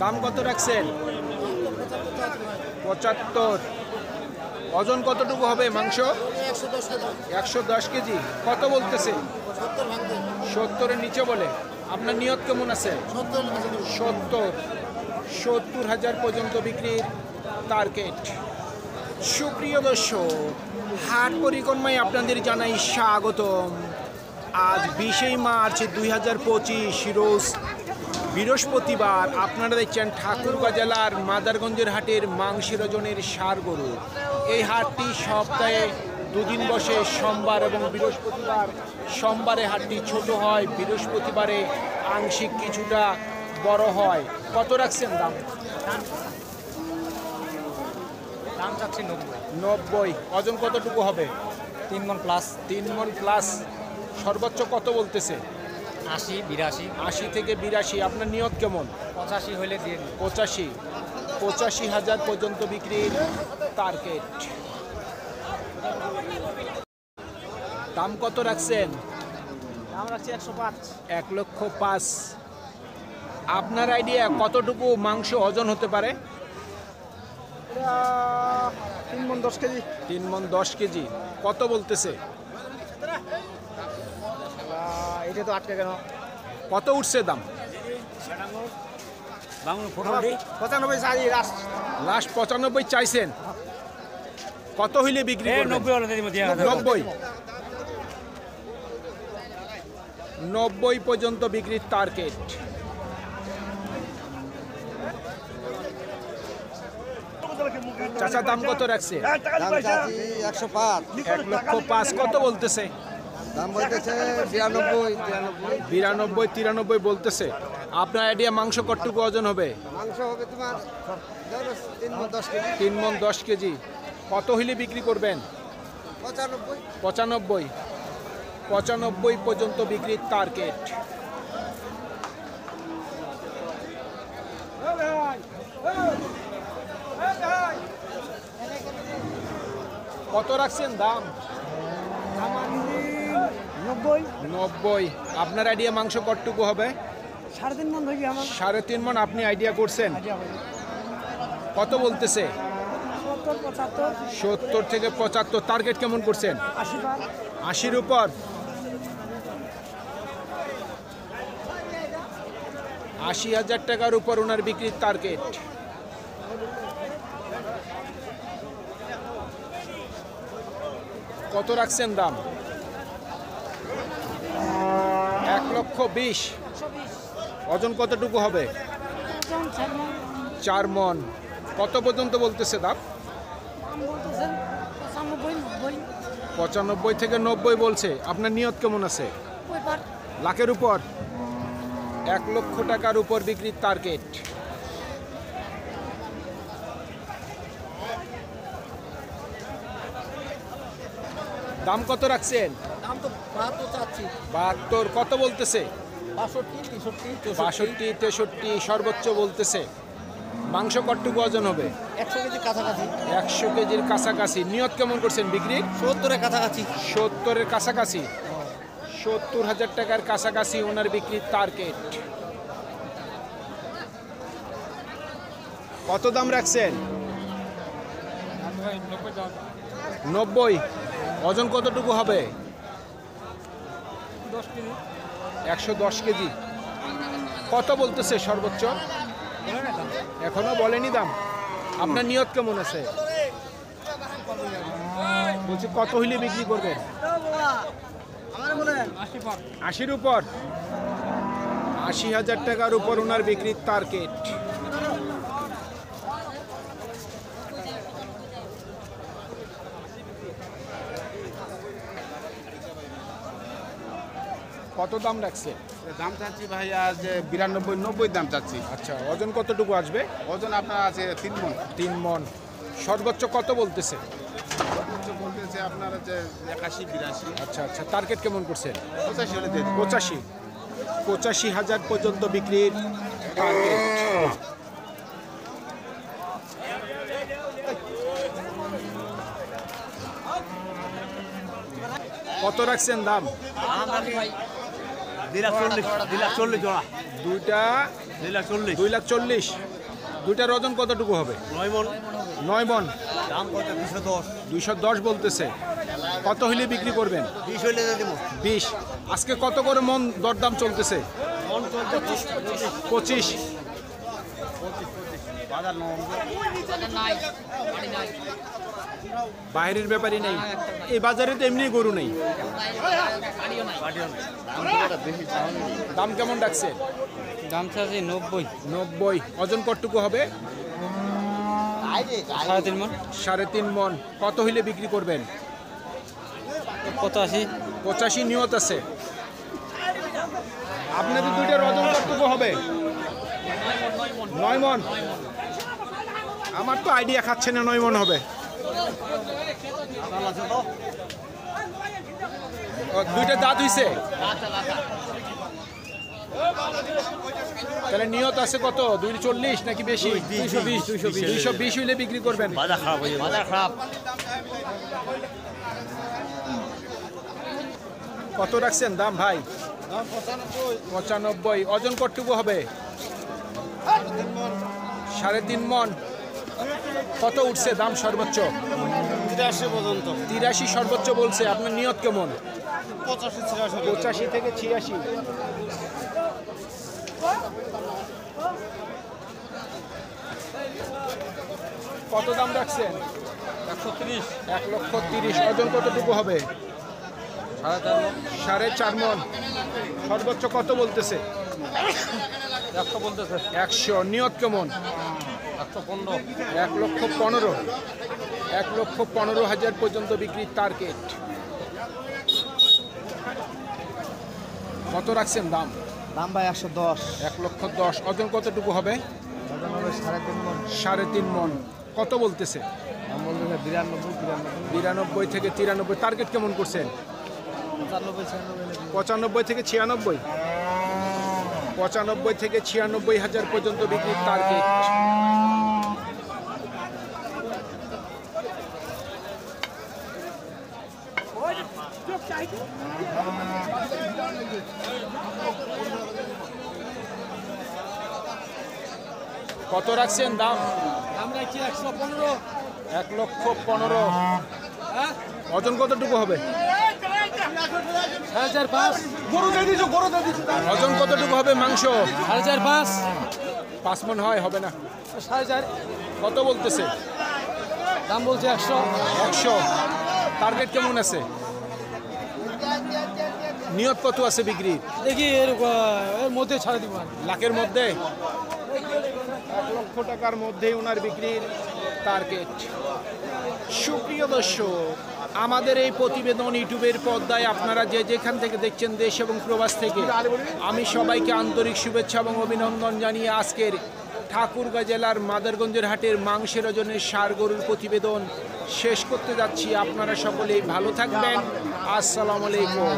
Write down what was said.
দাম কত রাখছেন? 75। ওজন কতটুকু হবে মাংস? 110 কেজি। কত বলতেছে? 70-এর নিচে বলে। আপনার নিয়ত কেমন আছে? 70,000 পর্যন্ত বিক্রির টার্গেট। সুপ্রিয় দর্শক, হাট পরিক্রমায় আপনাদের জানাই স্বাগতম। আজ 20 মার্চ 2025 রোজ বৃহস্পতিবার। আপনারা দেখছেন ঠাকুরগাঁ জেলার মাদারগঞ্জের হাটের মাংসের ওজনের ষাঁড় গরু। এই হাটটি সপ্তাহে দুদিন বসে, সোমবার এবং বৃহস্পতিবার। সোমবারে হাটটি ছোট হয়, বৃহস্পতিবারে আংশিক কিছুটা বড় হয়। কত রাখছেন দাম? দাম চাচ্ছি 90। ওজন কতটুকু হবে? 3 মণ প্লাস। 3 মণ প্লাস। সর্বোচ্চ কত বলতেছে? 80-82। 80 থেকে 82। আপনার নিয়ত কেমন? 85 হলে দিয়ে দিন। 85,000 পর্যন্ত বিক্রির টার্গেট। দাম কত রাখছেন? দাম রাখছি 105। 1,05,000। আপনার আইডিয়া কতটুকু মাংস ওজন হতে পারে? 3 মণ 10 কেজি। 3 মণ 10 কেজি। কত বলতেছে? এটা তো আটকে কেন? কত উঠছে দাম? 95 চাই লাস্ট। লাস্ট 95 চাইছেন। কত হইলে বিক্রি করবেন? 90 পর্যন্ত বিক্রির টার্গেট। চাচা দাম কত রাখছে? দাম চাচ্ছি 105। 1,05,000। কত বলতেছে? দাম বলতেছে 92, 93 বলতেছে। আপনার আইডিয়া মাংস কতটুকু ওজন হবে? মাংস হবে তোমার 3 মণ 10 কেজি। 3 মণ 10 কেজি। কত হইলে বিক্রি করবেন? 95। 95 পর্যন্ত বিক্রির টার্গেট। কত রাখছেন দাম? 90। আপনার আইডিয়া মাংস কতটুকু হবে? 3.5 মণ হয়ে আমার। 3.5 মণ আপনি আইডিয়া করছেন। কত বলতেছে? 70 থেকে 75। টার্গেট কেমন করছেন? 80-র উপর। 80,000 টাকার উপর ওনার বিক্রির টার্গেট। কত রাখছেন দাম? 1,20,000। ওজন কতটুকু হবে? 4 মণ। কত পর্যন্ত বলতেছে দাম? 95 থেকে 90 বলছে। আপনার নিয়ত কেমন আছে? লাখের উপর। 1 লক্ষ টাকার উপর বিক্রির টার্গেট। দাম কত রাখছেন? দাম তো 72 চাচ্ছি। 72। কত বলতেছে? 62, 63, 62, 63 সর্বোচ্চ বলতেছে। মাংস কতটুকু ওজন হবে? 100 কেজির কাছাকাছি। 100 কেজির কাছাকাছি। নিয়ত কেমন করছেন বিক্রির? 70-এর কাছাকাছি। 70-এর কাছাকাছি। 70,000 টাকার কাছাকাছি ওনার বিক্রির টার্গেট। কত দাম রাখছেন? 90। ওজন কতটুকু হবে? 110 কেজি। কত বলতেছে সর্বোচ্চ? এখনো বলেনি দাম। আপনার নিয়ত কেমন আছে? বলছি কত হইলে বিক্রি করবেন? 80-র উপর। 80,000 টাকার উপর ওনার বিক্রির টার্গেট। কত দাম রাখছে? দাম চাচ্ছি ভাই আজ 92-90 দাম চাচ্ছি। আচ্ছা, ওজন কতটুকু আসবে? ওজন আপনার আছে 3 মণ। 3 মণ। সর্বোচ্চ কত বলতেছে? সর্বোচ্চ বলতেছে আপনার হচ্ছে 81-82। আচ্ছা আচ্ছা। টার্গেট কেমন করছেন? 85 হলে দিয়ে দেবো। 85,000 পর্যন্ত বিক্রির টার্গেট। কত রাখছেন দাম? 2 লাখ 40 জোড়া। দুইটা 2,40,000। দুইটার ওজন কতটুকু হবে? 9 মণ। দাম কত? 210। 210 বলতেছে। কত হইলে বিক্রি করবেন? 20 হইলে দেবো। 20। আজকে কত করে মন দরদাম চলতেছে? মন চলছে 25। বাজার নরম। বাইরের ব্যাপারই নেই, এই বাজারে তো এমনি গরু নেই। দাম কেমন ডাকছে? দাম চাচ্ছি 90। 90। ওজন কতটুকু হবে? 3.5 মণ। 3.5 মণ। কত হইলে বিক্রি করবেন? 85। 85 নিয়ত আছে। আপনাদের দুইটার ওজন কতটুকু হবে? 9 মণ। আমার তো আইডিয়া খাচ্ছে না 9 মণ হবে। দুইটা দাঁত হইছে, তাহলে নিয়ত আছে কত? 240 নাকি বেশি? 220 হইলে বিক্রি করবেন। বাজার খারাপ হয়ে বাজার খারাপ। কত রাখছেন দাম ভাই? 95। ওজন কতটুকু হবে? 3.5 মণ। কত উঠছে দাম সর্বোচ্চ? 83 পর্যন্ত। 83 সর্বোচ্চ বলছে। আপনার নিয়ত কেমন? 85 থেকে 86। কত দাম রাখছেন? 1,30,000। ওজন কতটুকু হবে? 4.5 মণ। সর্বোচ্চ কত বলতেছে? 100। নিয়ত কেমন? 1,15,000। 1,15,000 পর্যন্ত বিক্রির টার্গেট। কত রাখছেন দাম? দাম ভাই 110। 1,10,000। ওজন কতটুকু হবে? 3.5 মণ। 3.5 মণ। কত বলতেছে? দাম বলতে 92 থেকে 93। টার্গেট কেমন করছেন? 95 থেকে 96। 95 থেকে 96,000 পর্যন্ত বিক্রির টার্গেট। কত রাখছেন দাম? আমরা 115। 1,15,000। ওজন কতটুকু হবে? 4.5। ওজন কতটুকু হবে মাংস? 4.5। 5 মণ হয়? হবে না। 4.5। কত বলতেছে? দাম বলছে 100। 100। টার্গেট কেমন আছে? নিয়ত কত আছে বিক্রি? দেখি এর মধ্যে ছাড়ে দিব। লাখের মধ্যে? 1 লক্ষ টাকার মধ্যে ওনার বিক্রির টার্গেট। সুপ্রিয় দর্শক, আমাদের এই প্রতিবেদন ইউটিউবের পর্দায় আপনারা যে যেখান থেকে দেখছেন, দেশ এবং প্রবাস থেকে, আমি সবাইকে আন্তরিক শুভেচ্ছা এবং অভিনন্দন জানিয়ে আজকের ঠাকুরগাঁ জেলার মাদারগঞ্জের হাটের মাংসের ওজনের ষাঁড় গরুর প্রতিবেদন শেষ করতে যাচ্ছি। আপনারা সকলেই ভালো থাকবেন। আসসালামু আলাইকুম।